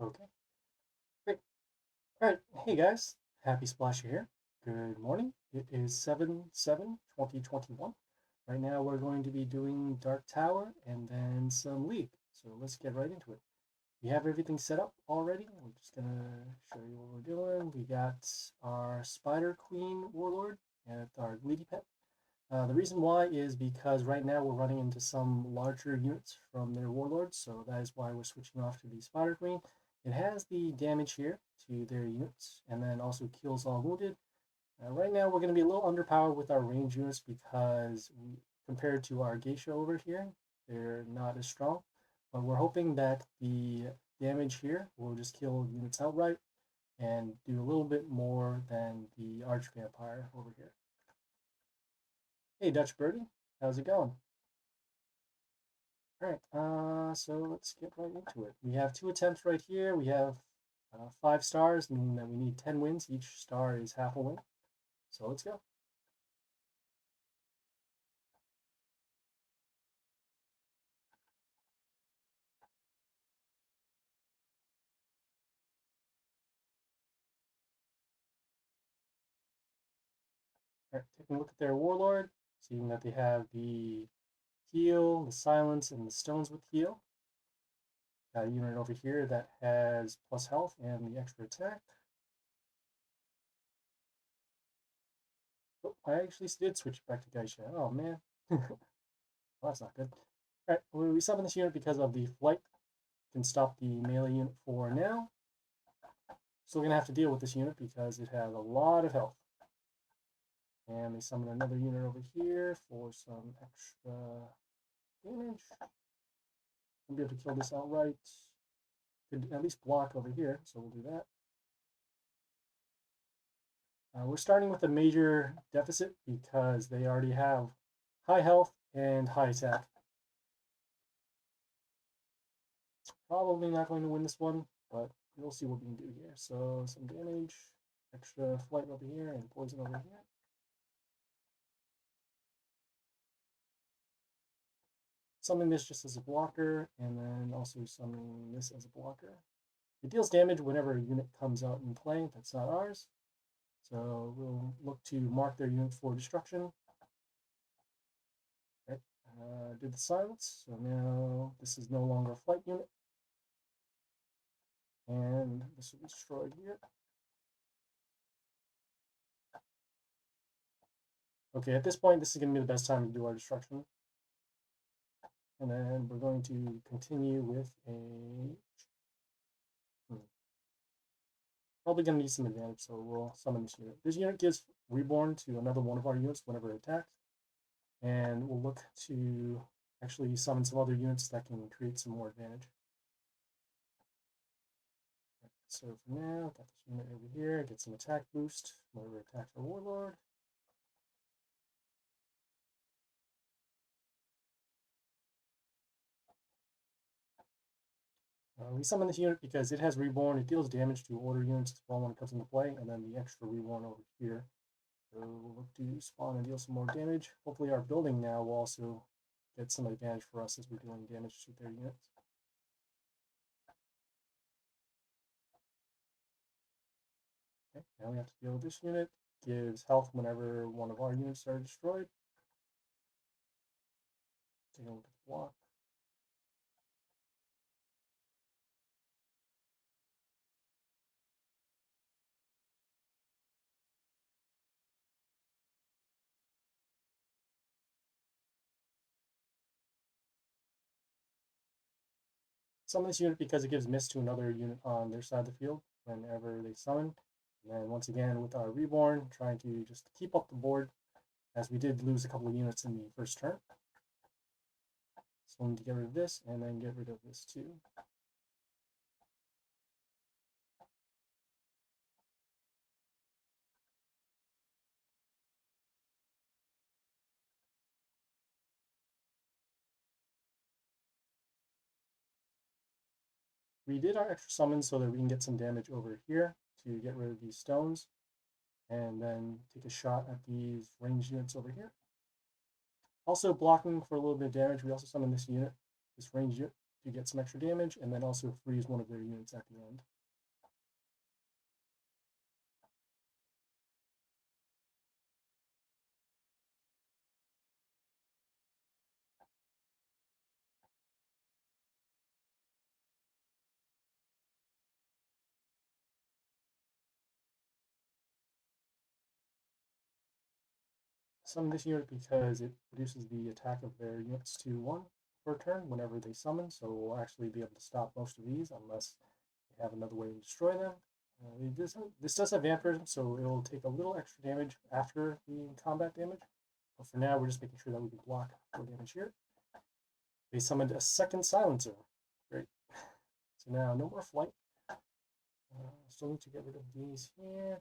Okay, great. All right, hey guys, Happy Splasher here. Good morning. It is 7/7/2021. Right now we're going to be doing Dark Tower and then some League. So let's get right into it. We have everything set up already. We're just gonna show you what we're doing. We got our Spider Queen Warlord and our Greedy Pet. The reason why is because right now we're running into some larger units from their warlords, so that is why we're switching off to the Spider Queen. It has the damage here to their units, and then also kills all wounded. Right now we're going to be a little underpowered with our range units because compared to our Geisha over here, they're not as strong. But we're hoping that the damage here will just kill units outright and do a little bit more than the Arch Vampire over here. Hey, Dutch Birdie, how's it going? All right, so let's get right into it. We have 2 attempts right here. We have 5 stars, meaning that we need 10 wins. Each star is half a win. So let's go. All right, taking a look at their Warlord, seeing that they have the heal, the silence, and the stones with heal. Got a unit over here that has plus health and the extra attack. Oh, I actually did switch back to Geisha. Oh man, well, that's not good. All right, we summon this unit because of the flight. Can stop the melee unit for now. Still gonna have to deal with this unit because it has a lot of health. And they summon another unit over here for some extra damage. We'll be able to kill this outright. Could at least block over here, so we'll do that. We're starting with a major deficit because they already have high health and high attack. Probably not going to win this one, but we'll see what we can do here. So some damage, extra flight over here, and poison over here. Summon this just as a blocker, and then also summoning this as a blocker. It deals damage whenever a unit comes out in play that's not ours. So we'll look to mark their unit for destruction. Right. Did the silence, so now this is no longer a flight unit. And this will be destroyed here. Okay, at this point, this is going to be the best time to do our destruction. And then we're going to continue with a... Probably going to need some advantage, so we'll summon this unit. This unit gives Reborn to another one of our units whenever it attacks. And we'll look to actually summon some other units that can create some more advantage. So for now, got this unit over here, get some attack boost whenever it attacks our Warlord. We summon this unit because it has Reborn. It deals damage to order units as well when it comes into play, and then the extra Reborn over here. So we'll look to spawn and deal some more damage. Hopefully our building now will also get some advantage for us as we're dealing damage to their units. Okay, now we have to deal with this unit. Gives health whenever one of our units are destroyed. Take a look at the block. Summon this unit because it gives miss to another unit on their side of the field whenever they summon. And then once again with our Reborn, trying to just keep up the board as we did lose a couple of units in the first turn. So we need to get rid of this and then get rid of this too. We did our extra summons so that we can get some damage over here to get rid of these stones and then take a shot at these ranged units over here. Also blocking for a little bit of damage, we also summon this unit, this ranged unit, to get some extra damage, and then also freeze one of their units at the end. Summon this unit because it reduces the attack of their units to 1 per turn whenever they summon, so we'll actually be able to stop most of these unless they have another way to destroy them. This does have vampirism, so it will take a little extra damage after the combat damage, but for now we're just making sure that we can block for damage here. They summoned a second silencer. Great. So now no more flight. Still need to get rid of these here.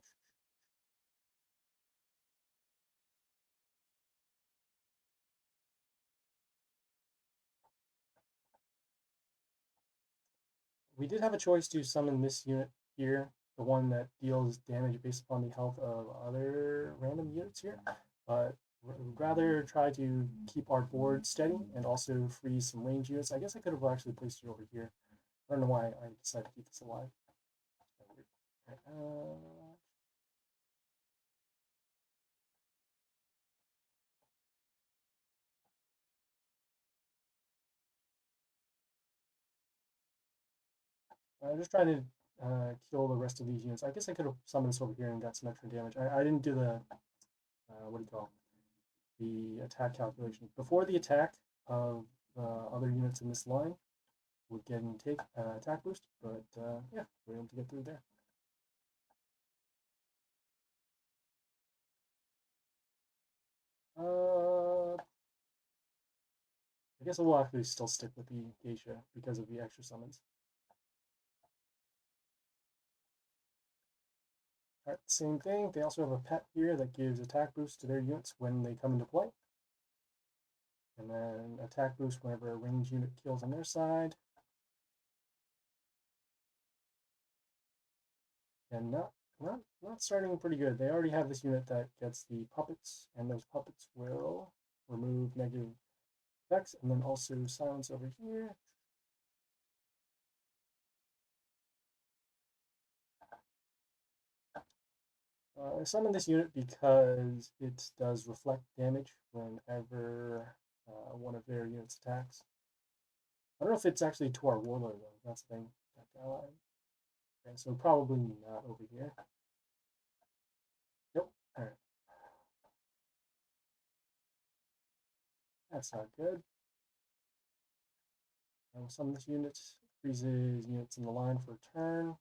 We did have a choice to summon this unit here, the one that deals damage based upon the health of other random units here, but we'd rather try to keep our board steady and also freeze some range units. I guess I could have actually placed it over here. I don't know why I decided to keep this alive. I'm just trying to kill the rest of these units. I guess I could have summoned this over here and got some extra damage. I didn't do the, what do you call it? The attack calculation. Before the attack of other units in this line would get an attack boost, but yeah, we're able to get through there. I guess I will actually still stick with the Geisha because of the extra summons. Alright, same thing. They also have a pet here that gives attack boost to their units when they come into play. And then attack boost whenever a ranged unit kills on their side. And not starting pretty good. They already have this unit that gets the puppets, and those puppets will remove negative effects, and then also silence over here. I summon this unit because it does reflect damage whenever one of their units attacks. I don't know if it's actually to our Warlord though. That's the thing. Ally. Okay, so probably not over here. Nope. All right. That's not good. Summon this unit, freezes units in the line for a turn.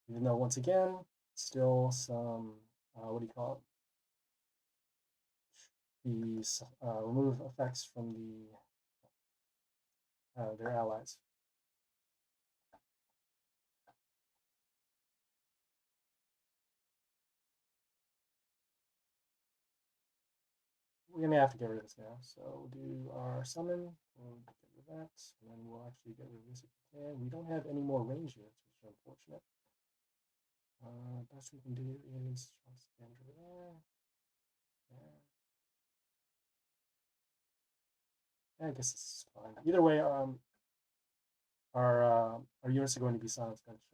Even though once again, still some what do you call it? The remove effects from their allies. We're gonna have to get rid of this now. So we'll do our summon. We'll get rid of that, and then we'll actually get rid of this if we can. We don't have any more range units, which is unfortunate. Best we can do is damage over there. Yeah, I guess it's fine. Either way, our units are going to be silenced eventually.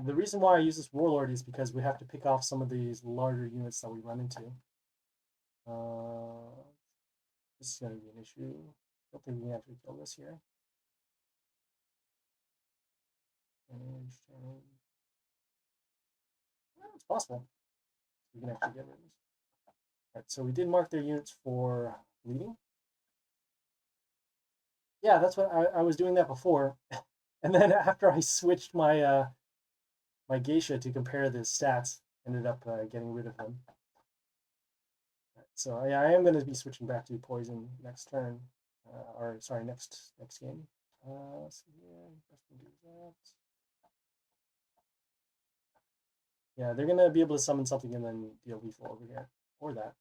The reason why I use this Warlord is because we have to pick off some of these larger units that we run into. This is going to be an issue. I don't think we can actually kill this here. It's possible. We can actually get rid of this. Alright, so we did mark their units for bleeding. Yeah, that's what I was doing that before. And then after I switched my my Geisha to compare the stats, ended up getting rid of them. Right, so yeah, I am going to be switching back to poison next turn, or sorry, next game. Let's see here. Best we do that. Yeah, they're gonna be able to summon something and then deal lethal over here, or that.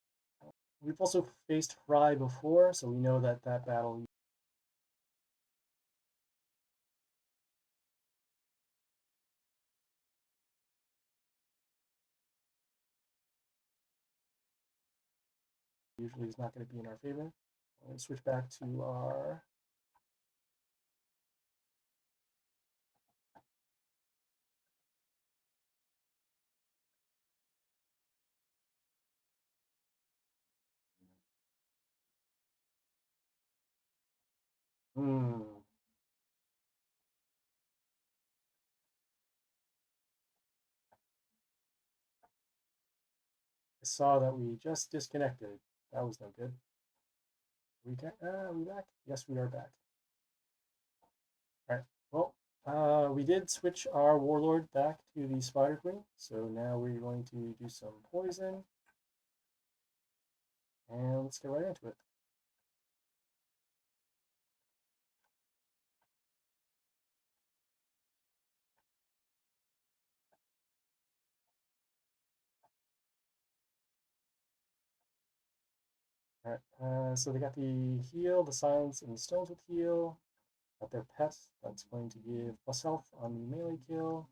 We've also faced Fry before, so we know that that battle usually is not going to be in our favor. I'm going to switch back to our I saw that we just disconnected. That was no good. Are we back? Yes, we are back. All right. Well, we did switch our Warlord back to the Spider Queen, so now we're going to do some poison, and let's get right into it. All right. So they got the heal, the silence, and the stones with heal. Got their pet. That's going to give plus health on the melee kill.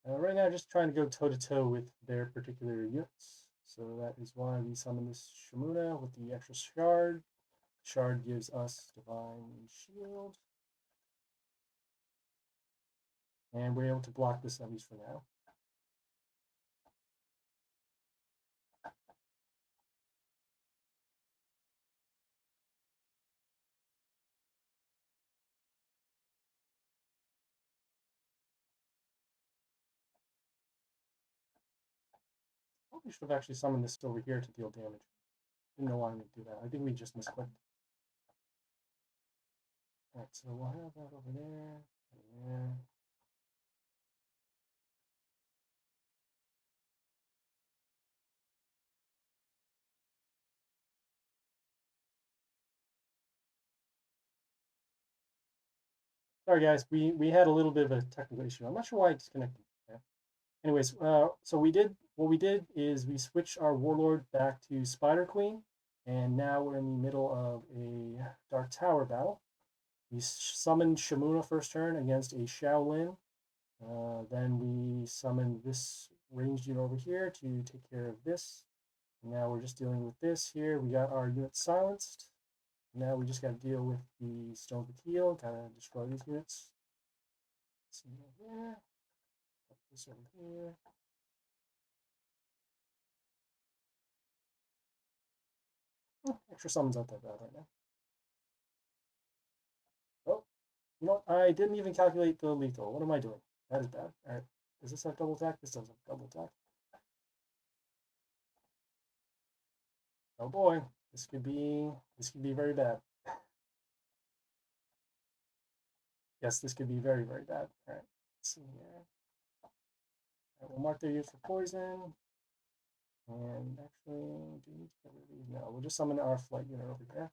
Right now, just trying to go toe to toe with their particular units. So that is why we summon this Shamuna with the extra shard. Shard gives us divine shield. And we're able to block this at least for now. Probably should have actually summoned this over here to deal damage. Didn't know why I didn't do that. I think we just misclicked. Alright, so we'll have that over there. Yeah. Sorry guys, we had a little bit of a technical issue. I'm not sure why I disconnected. Yeah. Anyways, so what we did is we switched our Warlord back to Spider Queen, and now we're in the middle of a Dark Tower battle. We summoned Shamuna first turn against a Shaolin. Then we summoned this ranged unit over here to take care of this. Now we're just dealing with this here. We got our unit silenced. Now we just got to deal with the stones with heal, kind of destroy these units. Let's see over there. Put this over here. Extra summons out that bad right now. Oh, you know what? I didn't even calculate the lethal. What am I doing? That is bad. All right. Does this have double attack? This does have double attack. Oh boy, this could be very bad. Yes, this could be very bad. All right. Let's see here. All right, we'll mark their use for poison. And actually, do we need to get rid of these? No, we'll just summon our flight unit over here.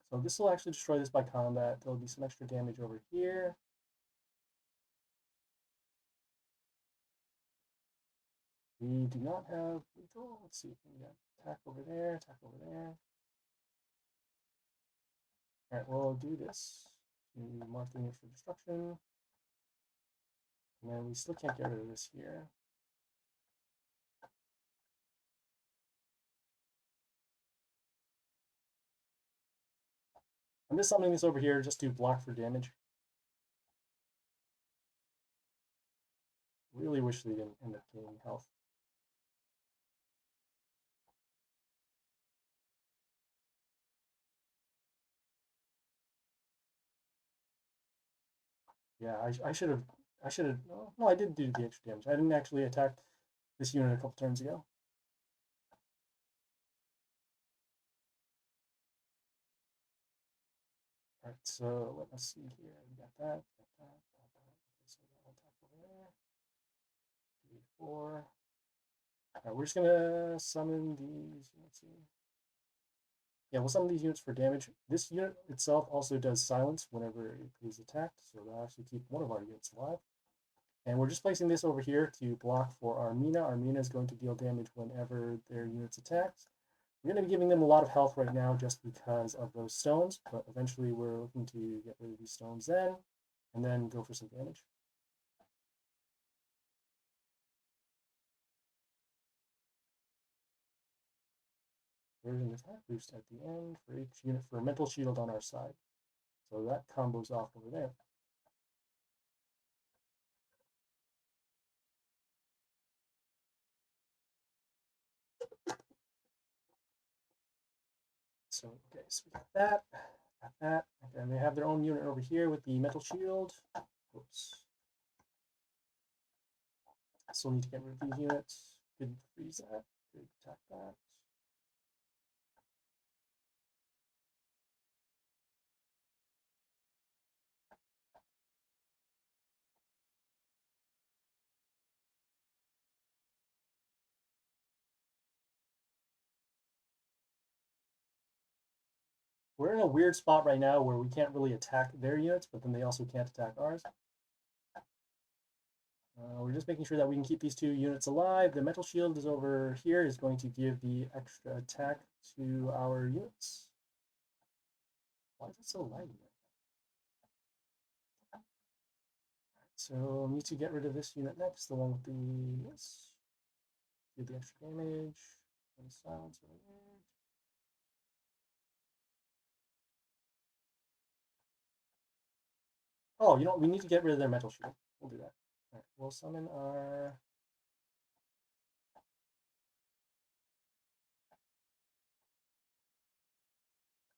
So this will actually destroy this by combat. There'll be some extra damage over here. We do not have lethal. Let's see. We got attack over there, attack over there. All right, we'll do this to mark the unit for destruction. And then we still can't get rid of this here. I'm just summoning this over here just to block for damage. Really wish they didn't end up gaining health. Yeah, I should have. No, I did do the extra damage. I didn't actually attack this unit a couple turns ago. All right, so let us see here. We got that, got that, got that. Okay, so that'll attack over there. 2, 4. All right, we're just gonna summon these. Let's see. Yeah, we'll summon these units for damage. This unit itself also does silence whenever it is attacked, so that'll actually keep one of our units alive. And we're just placing this over here to block for our Mina. Our Mina is going to deal damage whenever their unit's attacked. We're going to be giving them a lot of health right now just because of those stones, but eventually we're looking to get rid of these stones then, and then go for some damage. There's an attack boost at the end for each unit for a mental shield on our side. So that combos off over there. So, okay, so we got that, Okay, and they have their own unit over here with the metal shield. Oops. I still need to get rid of these units. Good freeze that. Good attack that. We're in a weird spot right now where we can't really attack their units, but then they also can't attack ours. We're just making sure that we can keep these two units alive. The metal shield is over here, is going to give the extra attack to our units. Why is it so laggy? So I need to get rid of this unit next, the one with the yes. Do the extra damage. And silence over there. Oh, you know what? We need to get rid of their metal shield. We'll do that. Alright, we'll summon our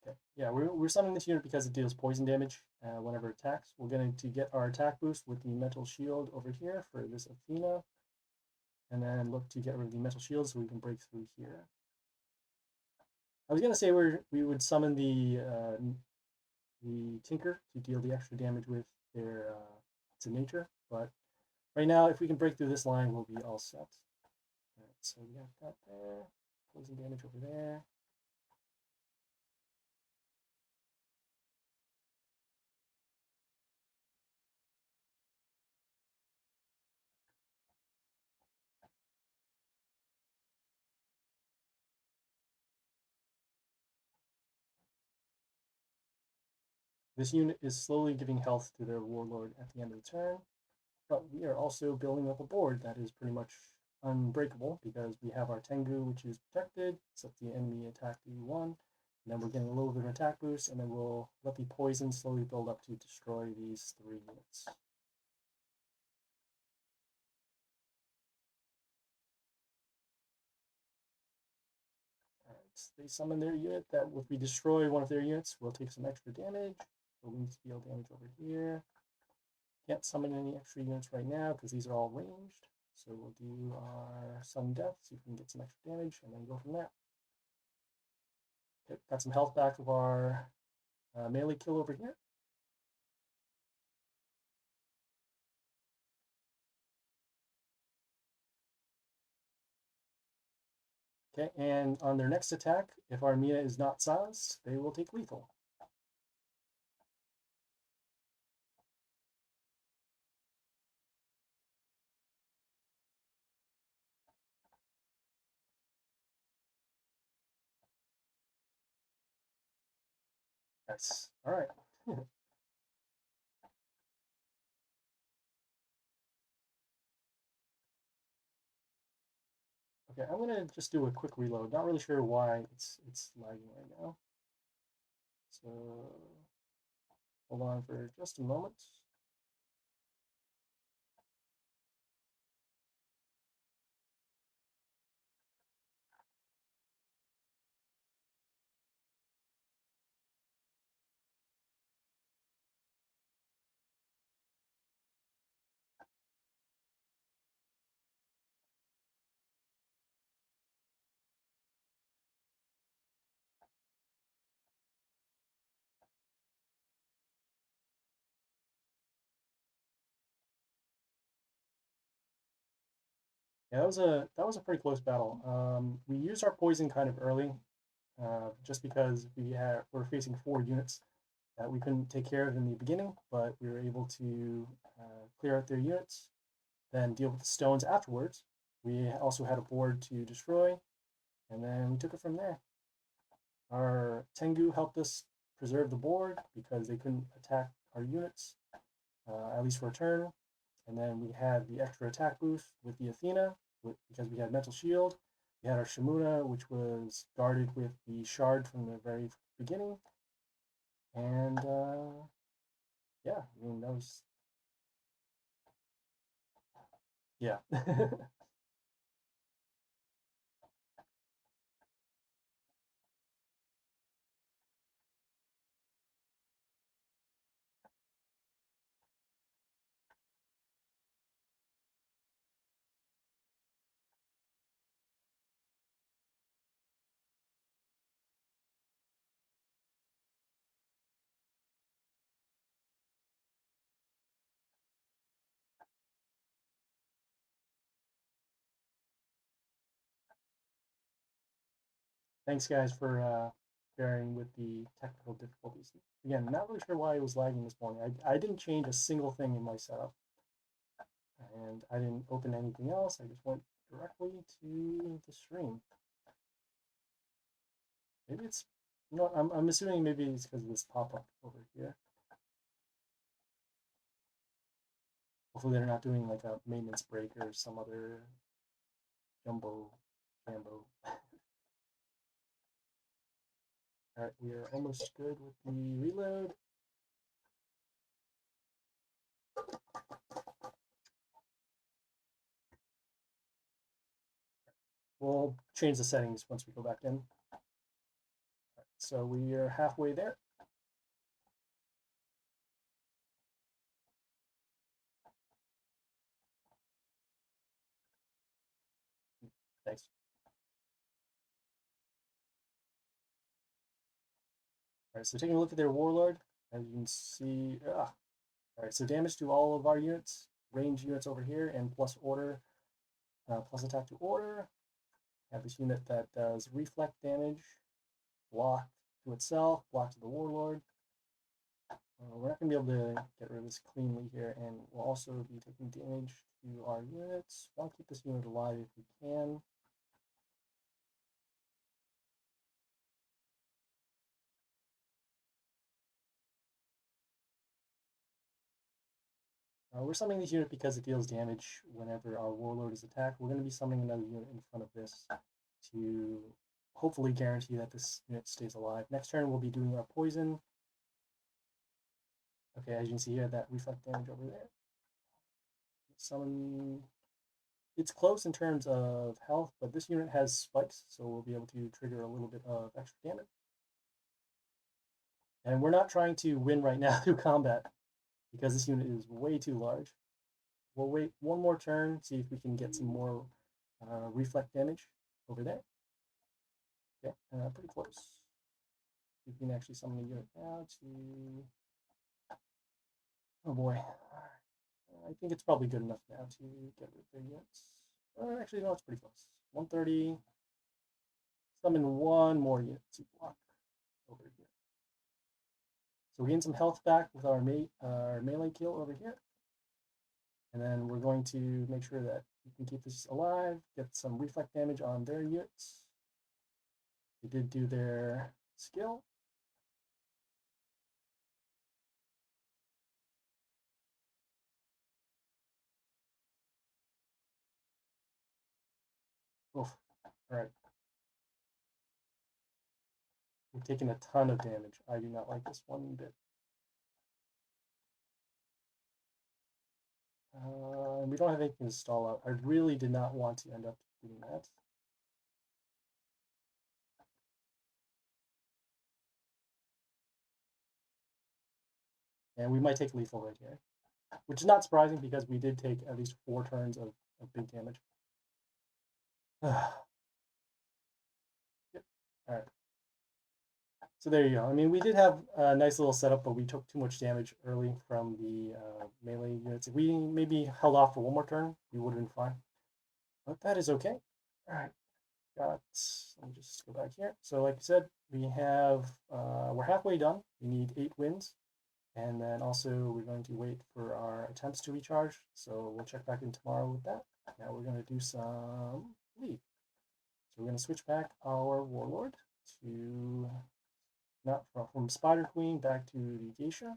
okay. Yeah, we're summoning this unit because it deals poison damage whenever it attacks. We're going to get our attack boost with the metal shield over here for this Athena. And then look to get rid of the metal shield so we can break through here. I was going to say we would summon the Tinker to deal the extra damage with their to nature, but right now, if we can break through this line, we'll be all set. All right, so we got that there. Poison damage over there. This unit is slowly giving health to their Warlord at the end of the turn, but we are also building up a board that is pretty much unbreakable because we have our Tengu, which is protected, except the enemy attack D1. And then we're getting a little bit of attack boost, and then we'll let the poison slowly build up to destroy these 3 units. Alright, they summon their unit that if we destroy one of their units, we'll take some extra damage. So we need to deal damage over here. Can't summon any extra units right now because these are all ranged. So we'll do our sudden death, see if we can get some extra damage, and then go from there. Okay, got some health back of our melee kill over here. Okay, and on their next attack, if our Mia is not silenced, they will take lethal. Nice. All right. Okay, I'm gonna just do a quick reload. Not really sure why it's lagging right now. So hold on for just a moment. Yeah, that was a pretty close battle. We used our poison kind of early, just because we're facing 4 units that we couldn't take care of in the beginning, but we were able to clear out their units. then deal with the stones afterwards. We also had a board to destroy, and then we took it from there. Our Tengu helped us preserve the board because they couldn't attack our units, at least for a turn. And then we had the extra attack boost with the Athena, because we had Mental Shield. We had our Shimuna, which was guarded with the Shard from the very beginning. And yeah, I mean, that was. Yeah. Thanks, guys, for bearing with the technical difficulties. Again, not really sure why it was lagging this morning. I didn't change a single thing in my setup, and I didn't open anything else. I just went directly to the stream. Maybe it's no. I'm assuming maybe it's because of this pop up over here. Hopefully, they're not doing like a maintenance break or some other jumbo jambo. All right, we are almost good with the reload. We'll change the settings once we go back in. Right, so we are halfway there. Thanks. All right, so taking a look at their Warlord, as you can see, all right, so damage to all of our units, range units over here, and plus order, plus attack to order. Have this unit that does reflect damage, block to itself, block to the Warlord. We're not going to be able to get rid of this cleanly here, and we'll also be taking damage to our units. Want to keep this unit alive if we can. We're summoning this unit because it deals damage whenever our Warlord is attacked. We're going to be summoning another unit in front of this to hopefully guarantee that this unit stays alive. Next turn, we'll be doing our poison. Okay, as you can see here, that reflect damage over there. Summon. It's close in terms of health, but this unit has spikes, so we'll be able to trigger a little bit of extra damage. And we're not trying to win right now through combat because this unit is way too large. We'll wait one more turn, see if we can get some more reflect damage over there. Okay, pretty close. We can actually summon a unit now to. Oh boy. I think it's probably good enough now to get rid of the units. Actually, no, it's pretty close. 130. Summon one more unit to block over here. So we gain some health back with our melee kill over here. And then we're going to make sure that we can keep this alive, get some reflect damage on their units. They did do their skill. Oof. All right. We've taken a ton of damage. I do not like this one bit. We don't have anything to stall out. I really did not want to end up doing that. And we might take lethal right here, which is not surprising because we did take at least 4 turns of big damage. Yep. All right. So there you go. I mean, we did have a nice little setup, but we took too much damage early from the melee units. If we maybe held off for one more turn, we would have been fine. But that is okay. All right. Let me just go back here. So like I said, we have, we're halfway done. We need 8 wins. And then also we're going to wait for our attempts to recharge. So we'll check back in tomorrow with that. Now we're going to do some lead. So we're going to switch back our Warlord to not from Spider Queen back to the Geisha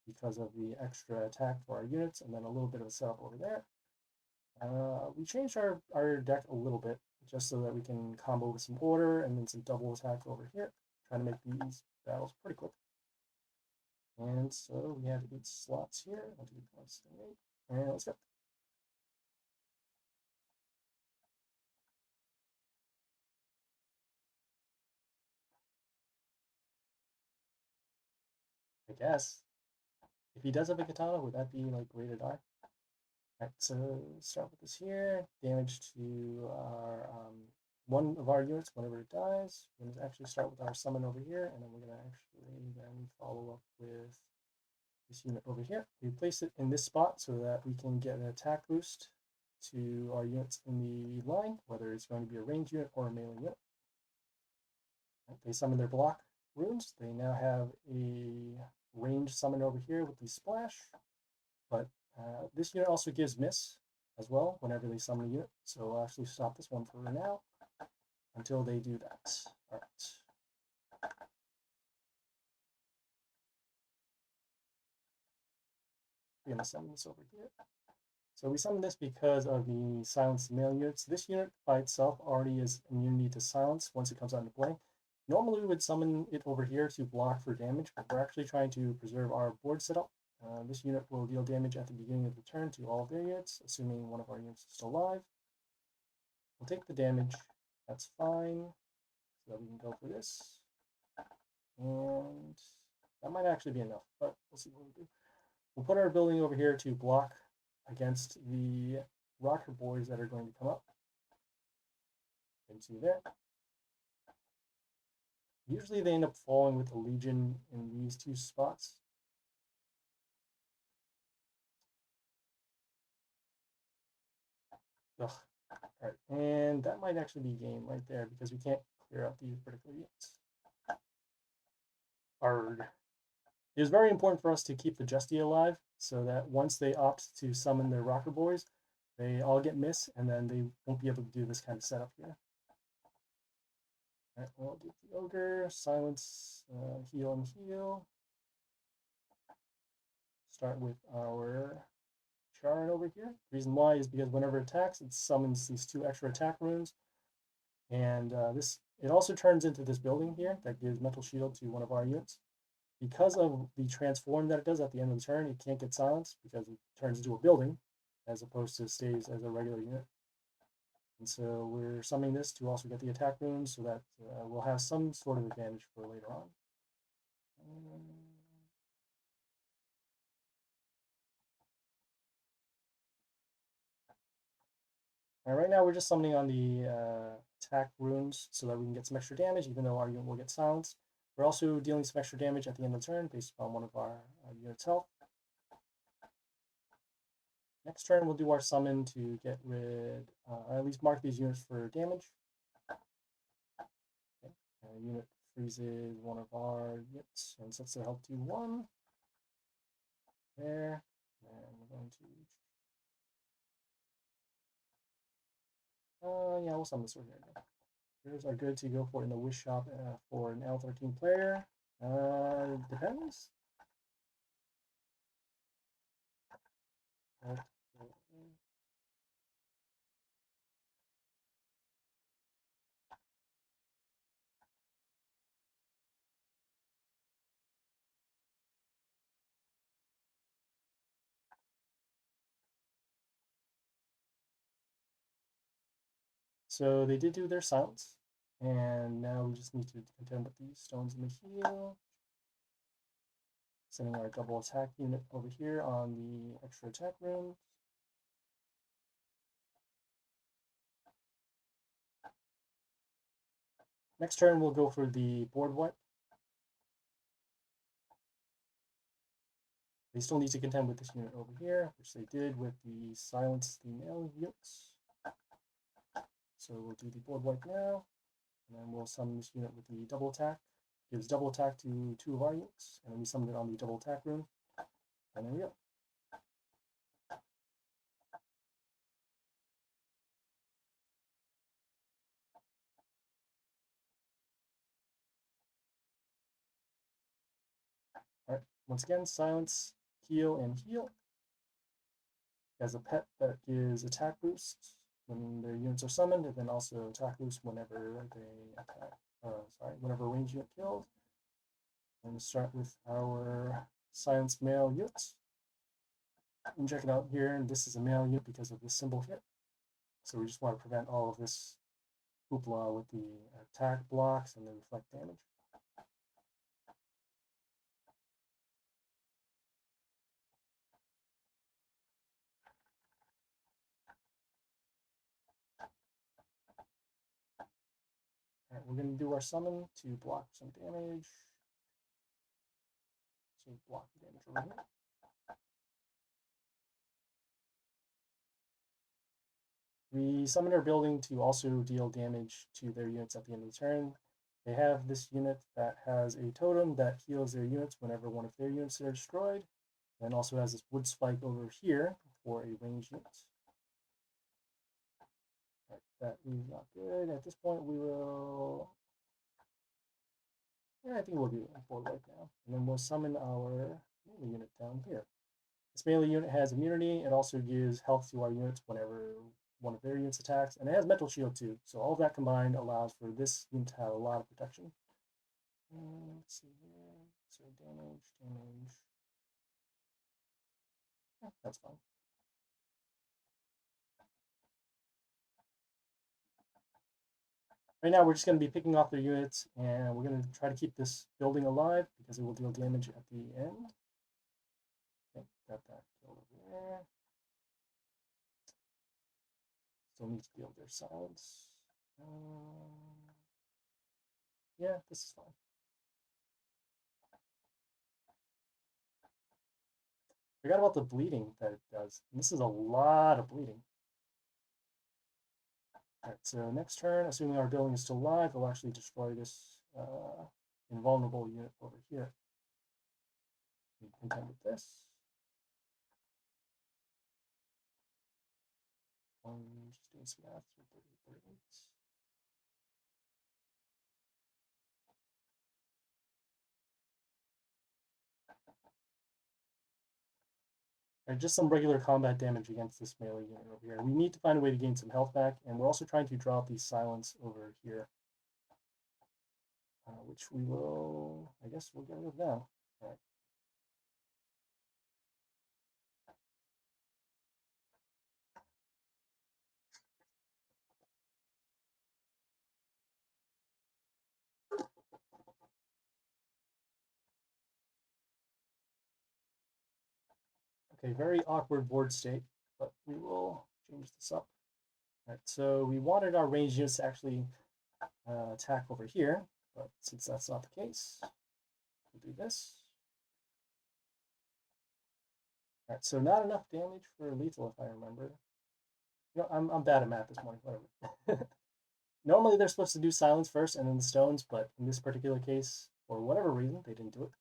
because of the extra attack for our units, and then a little bit of a setup over there. We changed our deck a little bit just so that we can combo with some order and then some double attack over here. Trying to make these battles pretty quick. And so we have 8 slots here. 1, 2, 3, 4, 5, 6, 7, 8. And let's go. I guess. If he does have a katana, would that be like way to die? Alright, so start with this here. Damage to our one of our units whenever it dies. We're going to actually start with our summon over here, and then we're going to actually then follow up with this unit over here. We place it in this spot so that we can get an attack boost to our units in the line, whether it's going to be a ranged unit or a melee unit. They summon their block runes. They now have a ranged summon over here with the splash, but this unit also gives miss as well whenever they summon a unit. So I'll actually stop this one for now until they do that. All right. We're going to summon this over here. So we summon this because of the silenced melee units. This unit by itself already is immunity to silence once it comes out into play. Normally we would summon it over here to block for damage, but we're actually trying to preserve our board setup. This unit will deal damage at the beginning of the turn to all of their units, assuming one of our units is still alive. We'll take the damage, that's fine, so that we can go for this. And that might actually be enough, but we'll see what we do. We'll put our building over here to block against the rocker boys that are going to come up. You can see there. Usually they end up falling with the Legion in these 2 spots. Ugh. Alright, and that might actually be game right there because we can't clear out these particular units. Arg. It is very important for us to keep the Justy alive so that once they opt to summon their rocker boys, they all get miss and then they won't be able to do this kind of setup here. Alright, we'll do the Ogre, silence, heal and heal. Start with our Charon over here. The reason why is because whenever it attacks, it summons these 2 extra attack runes. And it also turns into this building here that gives mental shield to one of our units. Because of the transform that it does at the end of the turn, it can't get silenced because it turns into a building as opposed to stays as a regular unit. And so we're summoning this to also get the attack runes so that we'll have some sort of advantage for later on. And right now we're just summoning on the attack runes so that we can get some extra damage, even though our unit will get silenced. We're also dealing some extra damage at the end of the turn based upon one of our units' health. Next turn we'll do our summon to get rid, or at least mark these units for damage. Okay. Unit freezes one of our units and sets their health to 1. There. And we're going to yeah, we'll summon this over here. Here's our good to go for in the wish shop for an L13 player. Depends. So they did do their silence, and now we just need to contend with these stones in the heel. Sending our double attack unit over here on the extra attack room. Next turn we'll go for the board wipe. They still need to contend with this unit over here, which they did with the silence the male units. So we'll do the board wipe now, and then we'll summon this unit with the double attack gives double attack to 2 of our units, and then we summon it on the double attack rune, and there we go. Alright, once again, silence, heal, and heal. As a pet that gives attack boost when their units are summoned, and then also attack boost whenever they attack. Whenever a ranged unit killed. I'm going to start with our silenced male units. And check it out here, and this is a male unit because of this symbol here. So we just want to prevent all of this hoopla with the attack blocks and the reflect damage. Alright, we're going to do our summon to block some damage. So block the damage over here. We summon our building to also deal damage to their units at the end of the turn. They have this unit that has a totem that heals their units whenever one of their units are destroyed, and also has this wood spike over here for a ranged unit. Right, that is not good. At this point, we will. Yeah, I think we'll do it for right now, and then we'll summon our melee unit down here. This melee unit has immunity. It also gives health to our units whenever one of their units attacks, and it has mental shield too. So all of that combined allows for this unit to have a lot of protection. Let's see here. So damage. Yeah, that's fine. Right now, we're just going to be picking off their units, and we're going to try to keep this building alive because it will deal damage at the end. Okay, got that killed over there. Still need to deal with their silence. Yeah, this is fine. Forgot about the bleeding that it does. And this is a lot of bleeding. Alright, so next turn, assuming our building is still alive, we'll actually destroy this invulnerable unit over here. We contend with this. Just doing some math. 38. Right, just some regular combat damage against this melee unit over here. We need to find a way to gain some health back, and we're also trying to drop the silence over here, which we will, I guess we'll get rid of now. All right. Okay, very awkward board state, but we will change this up. All right, so we wanted our ranged units to actually attack over here, but since that's not the case, we'll do this. All right, so not enough damage for lethal, if I remember. You know, I'm bad at math this morning, whatever. Normally they're supposed to do silence first and then the stones, but in this particular case, for whatever reason, they didn't do it.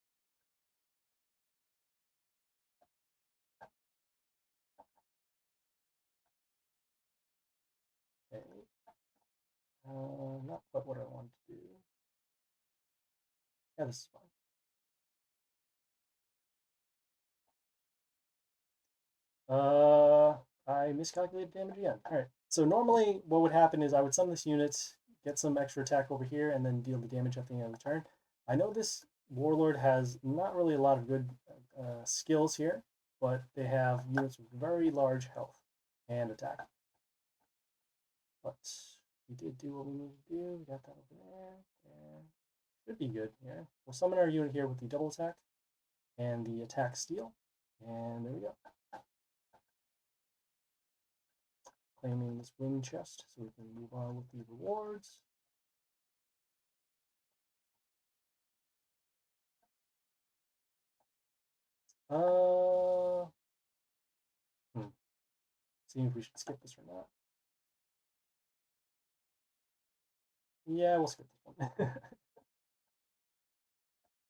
Okay. Not quite what I wanted to do. Yeah, this is fine. I miscalculated damage again. Alright, so normally what would happen is I would summon this unit, get some extra attack over here, and then deal the damage at the end of the turn. I know this Warlord has not really a lot of good skills here, but they have units with very large health and attack. But we did do what we needed to do. We got that over there. And should be good here. We'll summon our unit here with the double attack and the attack steal. And there we go. Claiming this wing chest so we can move on with the rewards. Seeing if we should skip this or not. Yeah, we'll skip this one.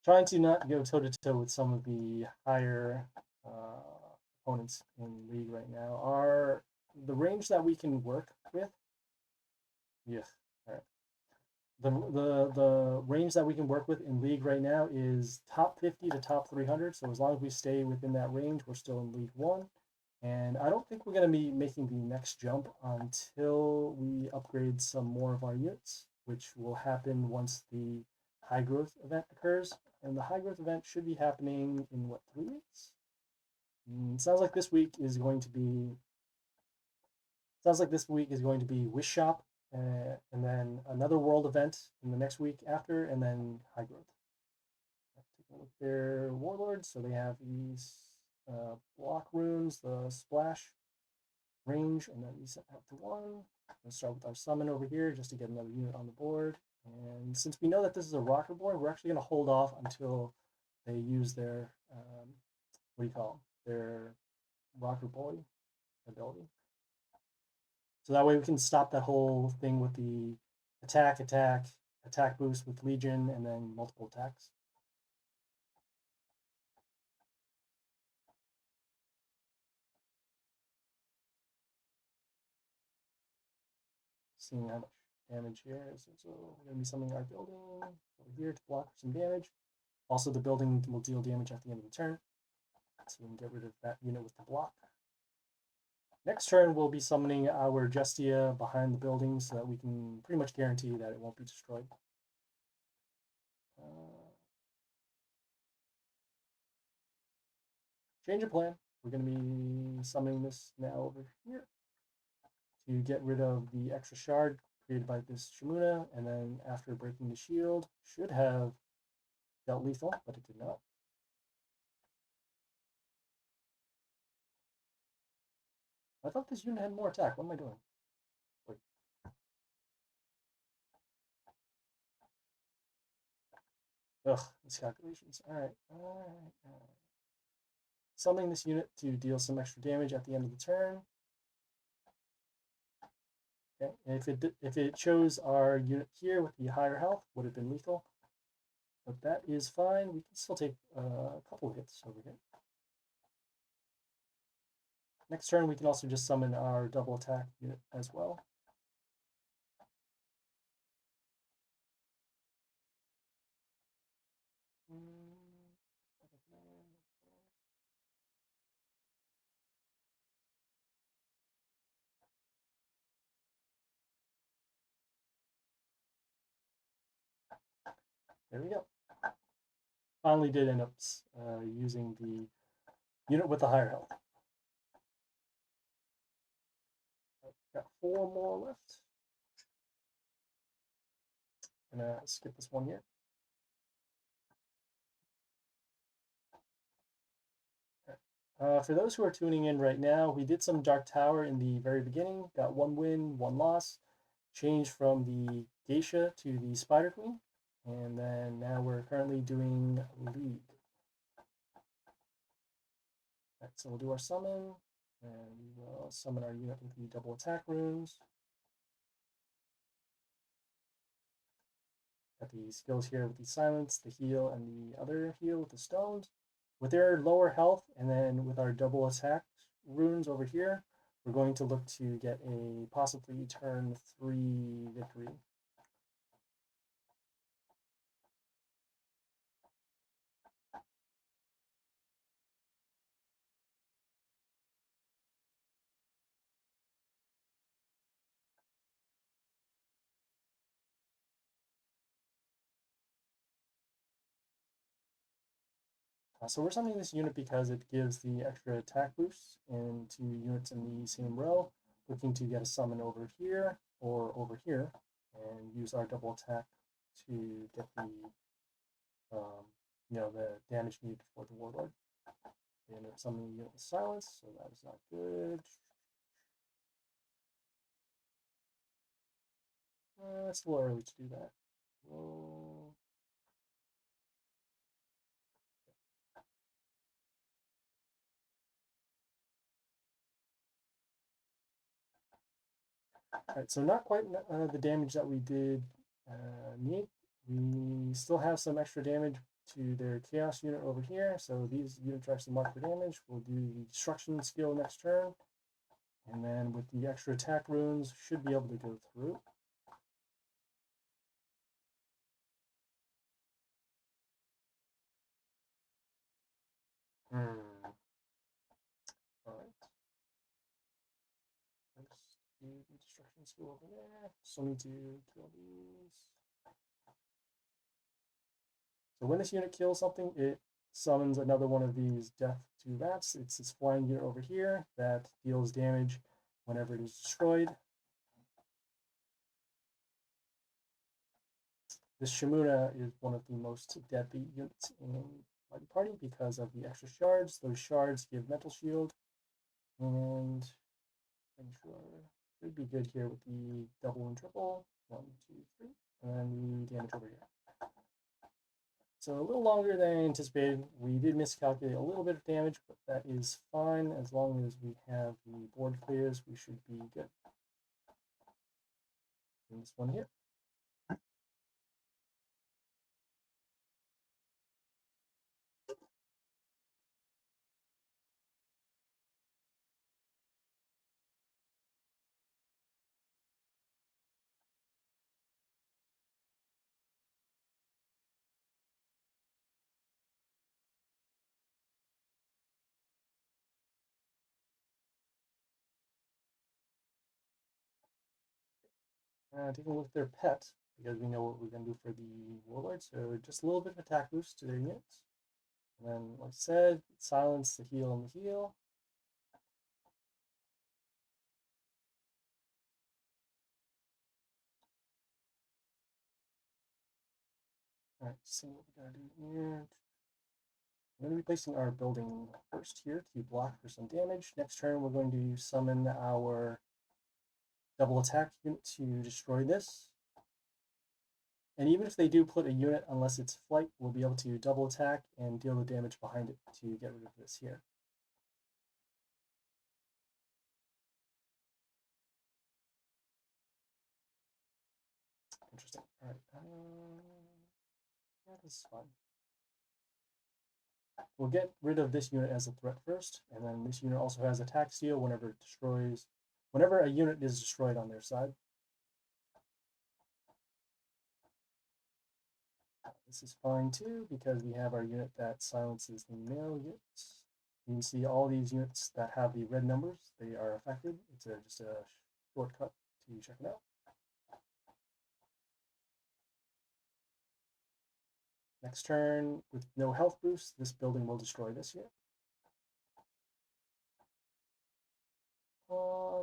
trying to not go toe to toe with some of the higher opponents in league right now. Are the range that we can work with? Yeah. All right. The range that we can work with in league right now is top 50 to top 300. So as long as we stay within that range, we're still in League One. And I don't think we're going to be making the next jump until we upgrade some more of our units, which will happen once the high growth event occurs. And the high growth event should be happening in what, 3 weeks? Sounds like this week is going to be. Sounds like this week is going to be Wish Shop, and then another world event in the next week after, and then high growth. Take a look at their warlords. So they have these block runes, the splash range, and then we set out to one. Let's start with our summon over here just to get another unit on the board. And since we know that this is a rocker board, we're actually going to hold off until they use their what do you call them? Their rocker boy ability. So that way we can stop that whole thing with the attack boost with Legion, and then multiple attacks. Seeing how much damage here. So we're going to be summoning our building over here to block some damage. Also, the building will deal damage at the end of the turn. So we can get rid of that unit with the block. Next turn, we'll be summoning our Justia behind the building so that we can pretty much guarantee that it won't be destroyed. Change of plan. We're going to be summoning this now over here to get rid of the extra shard created by this Shimuna, and then after breaking the shield, should have dealt lethal, but it did not. I thought this unit had more attack. What am I doing? Wait. Ugh, these calculations. Alright. Summoning this unit to deal some extra damage at the end of the turn. Okay, and if it chose our unit here with the higher health, would have been lethal. But that is fine. We can still take a couple of hits over here. Next turn, we can also just summon our double attack unit as well. There we go. Finally did end up using the unit with the higher health. Got 4 more left. Gonna skip this one here. For those who are tuning in right now, we did some Dark Tower in the very beginning. Got 1 win, 1 loss. Changed from the Geisha to the Spider Queen. And then now we're currently doing League. Right, so we'll do our summon. And we will summon our unit with the double attack runes. Got the skills here with the silence, the heal, and the other heal with the stones. With their lower health, and then with our double attack runes over here, we're going to look to get a possibly turn 3 victory. So we're summoning this unit because it gives the extra attack boost into units in the same row, looking to get a summon over here or over here, and use our double attack to get the the damage needed for the Warlord. They ended up summoning a unit with silence, so that is not good. It's a little early to do that. Whoa. Alright, so not quite the damage that we did need. We still have some extra damage to their chaos unit over here. So these units are actually marked for damage. We'll do the destruction skill next turn. And then with the extra attack runes, should be able to go through. Alright. Let's do the destruction skill over there. Still need to kill these. So when this unit kills something, it summons another one of these death to rats. It's this flying unit over here that deals damage whenever it is destroyed. This Shimura is one of the most deadly units in my party because of the extra shards. Those shards give mental shield, and I'm sure should be good here with the double and triple. 1, 2, 3, and then the damage over here. So a little longer than anticipated. We did miscalculate a little bit of damage, but that is fine. As long as we have the board clears, we should be good. And this one here. Taking a look at their pet, because we know what we're going to do for the Warlord. So just a little bit of attack boost to their units. And then, like I said, silence the heal and the heal. Alright, see what we gotta do here. I'm going to be placing our building first here to block for some damage. Next turn, we're going to summon our double attack unit to destroy this. And even if they do put a unit, unless it's flight, we'll be able to double attack and deal the damage behind it to get rid of this here. Interesting. All right. Yeah, this is fine. We'll get rid of this unit as a threat first, and then this unit also has attack steal whenever it destroys, whenever a unit is destroyed on their side. This is fine too, because we have our unit that silences the male units. You can see all these units that have the red numbers, they are affected. It's just a shortcut to check it out. Next turn, with no health boost, this building will destroy this unit.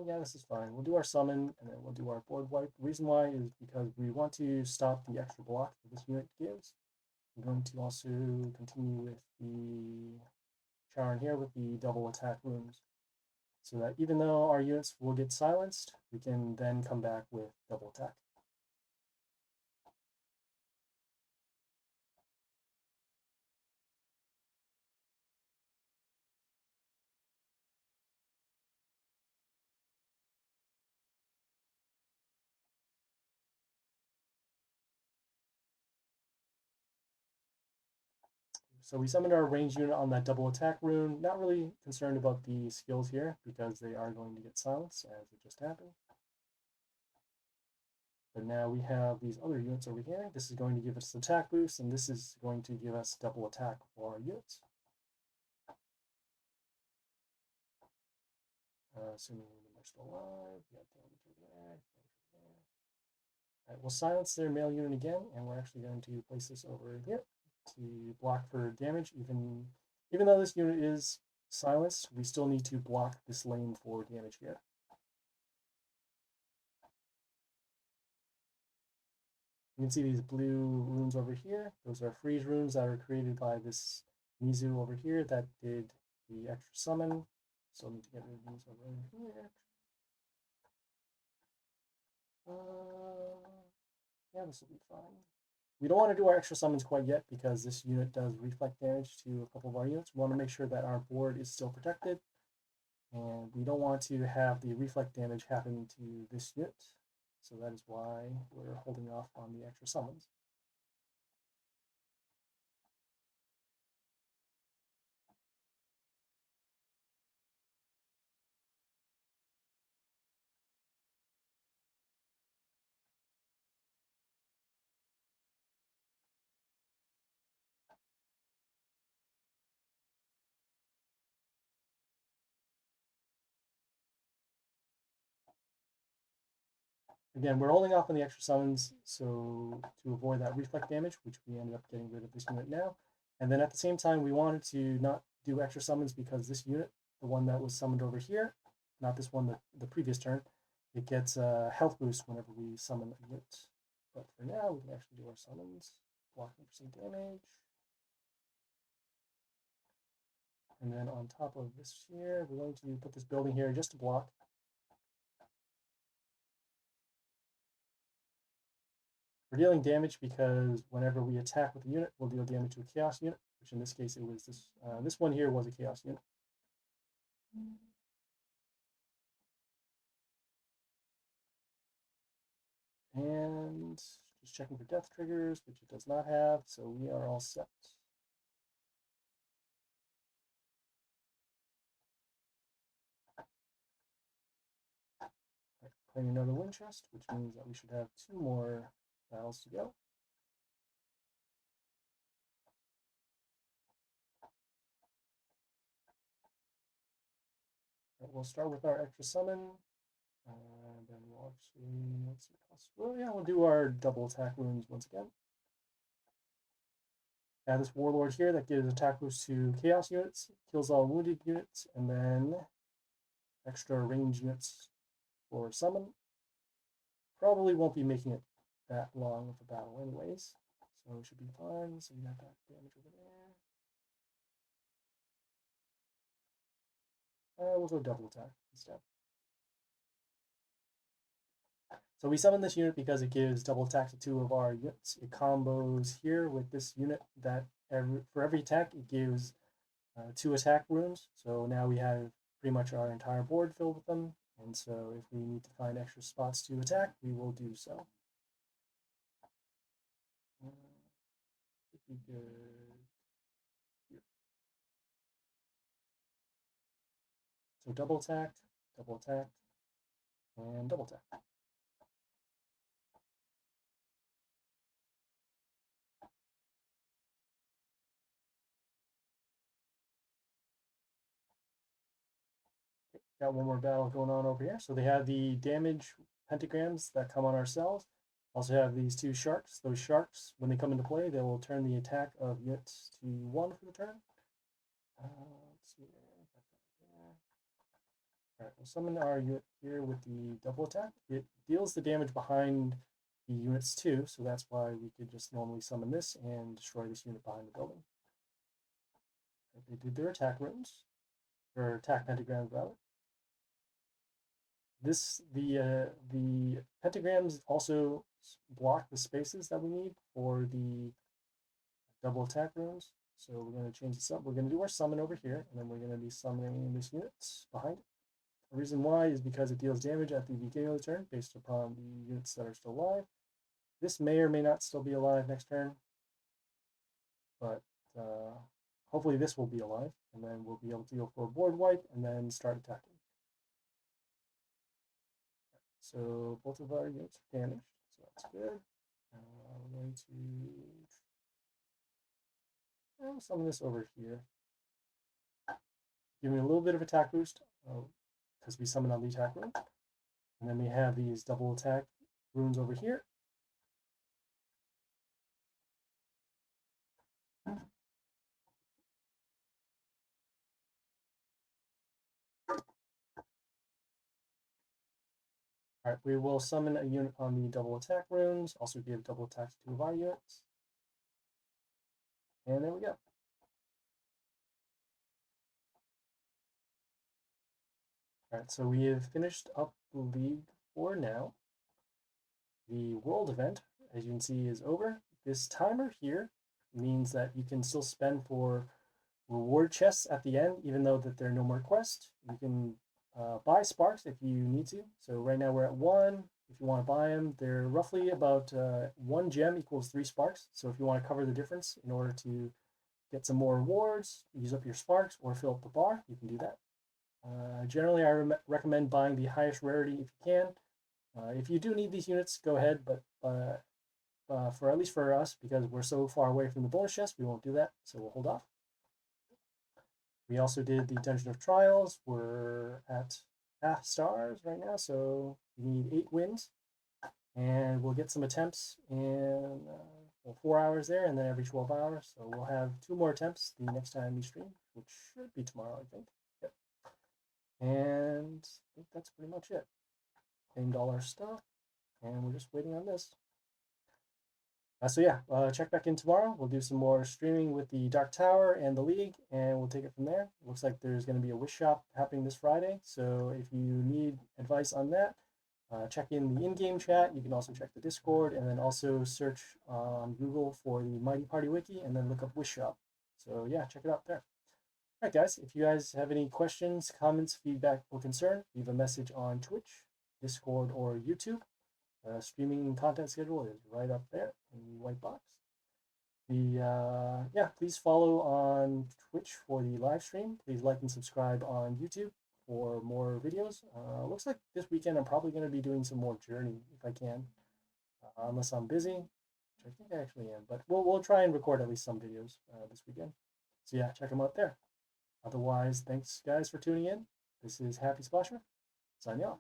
Yeah, this is fine. We'll do our summon, and then we'll do our board wipe. The reason why is because we want to stop the extra block that this unit gives. I'm going to also continue with the Charon here with the double attack runes, so that even though our units will get silenced, we can then come back with double attack. So we summoned our ranged unit on that double attack rune. Not really concerned about the skills here because they are going to get silenced as it just happened. But now we have these other units over here. This is going to give us attack boost, and this is going to give us double attack for our units. Assuming they're still alive. We got damage over there. All right, we'll silence their male unit again, and we're actually going to place this over here to block for damage. Even though this unit is silenced, we still need to block this lane for damage here. You can see these blue runes over here. Those are freeze runes that are created by this Mizu over here that did the extra summon. So I need to get rid of these over here. Yeah, this will be fine. We don't want to do our extra summons quite yet because this unit does reflect damage to a couple of our units. We want to make sure that our board is still protected, and we don't want to have the reflect damage happen to this unit. So that is why we're holding off on the extra summons. Again, we're holding off on the extra summons, so to avoid that reflect damage, which we ended up getting rid of this unit now. And then at the same time, we wanted to not do extra summons because this unit, the one that was summoned over here, not this one, the previous turn, it gets a health boost whenever we summon a unit. But for now, we can actually do our summons, blocking for some damage. And then on top of this here, we're going to put this building here just to block. We're dealing damage because whenever we attack with a unit, we'll deal damage to a chaos unit, which in this case it was this. This one here was a chaos unit. And just checking for death triggers, which it does not have, so we are all set. Claiming another wind chest, which means that we should have 2 more battles to go. Right, we'll start with our extra summon, and then we'll actually, let's see, well, yeah, we'll do our double attack wounds once again. Add this Warlord here that gives attack boost to chaos units, kills all wounded units, and then extra range units for summon. Probably won't be making it that long of a battle anyways, so it should be fine. So we got that damage over there. We'll go double attack instead. So we summon this unit because it gives double attack to 2 of our units. It combos here with this unit that for every attack it gives 2 attack runes. So now we have pretty much our entire board filled with them. And so if we need to find extra spots to attack, we will do so. Should be good. Here. So double attacked, and double attack. Got one more battle going on over here. So they have the damage pentagrams that come on our cells. Also have these 2 sharks. Those sharks, when they come into play, they will turn the attack of units to 1 for the turn. Let's see. Alright, we'll summon our unit here with the double attack. It deals the damage behind the units too, so that's why we could just normally summon this and destroy this unit behind the building. Right, they did their attack runes, or attack pentagrams rather. The pentagrams also block the spaces that we need for the double attack runes. So we're going to change this up. We're going to do our summon over here, and then we're going to be summoning this unit behind it. The reason why is because it deals damage at the beginning of the turn based upon the units that are still alive. This may or may not still be alive next turn, but hopefully this will be alive, and then we'll be able to go for a board wipe and then start attacking. So both of our units are damaged, so that's good. We're going to summon this over here. Give me a little bit of attack boost because we summon on the attack rune. And then we have these double attack runes over here. Alright, we will summon a unit on the double attack runes, also give double attack to 2 of our units. And there we go. Alright, so we have finished up the league for now. The world event, as you can see, is over. This timer here means that you can still spend for reward chests at the end, even though that there are no more quests. You can buy sparks if you need to. So right now we're at 1. If you want to buy them, they're roughly about 1 gem equals 3 sparks. So if you want to cover the difference in order to get some more rewards, use up your sparks, or fill up the bar, you can do that. Generally, I recommend buying the highest rarity if you can. If you do need these units, go ahead, but for at least for us, because we're so far away from the bonus chest, we won't do that, so we'll hold off. We also did the Dungeon of Trials. We're at half stars right now, so we need 8 wins. and we'll get some attempts in 4 hours there, and then every 12 hours. So we'll have 2 more attempts the next time we stream, which should be tomorrow, I think. Yep. And I think that's pretty much it. Named all our stuff, and we're just waiting on this. So yeah, check back in tomorrow. We'll do some more streaming with the Dark Tower and the League, and we'll take it from there. Looks like there's going to be a wish shop happening this Friday, so if you need advice on that, check in the in-game chat. You can also check the Discord, and then also search on Google for the Mighty Party Wiki, and then look up wish shop. So yeah, check it out there. All right, guys, if you guys have any questions, comments, feedback, or concern, leave a message on Twitch, Discord, or YouTube. Streaming content schedule is right up there in the white box. Yeah, please follow on Twitch for the live stream. Please like and subscribe on YouTube for more videos. Looks like this weekend I'm probably going to be doing some more Journey if I can, unless I'm busy, which I think I actually am. But we'll try and record at least some videos this weekend. So yeah, check them out there. Otherwise, thanks guys for tuning in. This is Happy Splasher, signing off.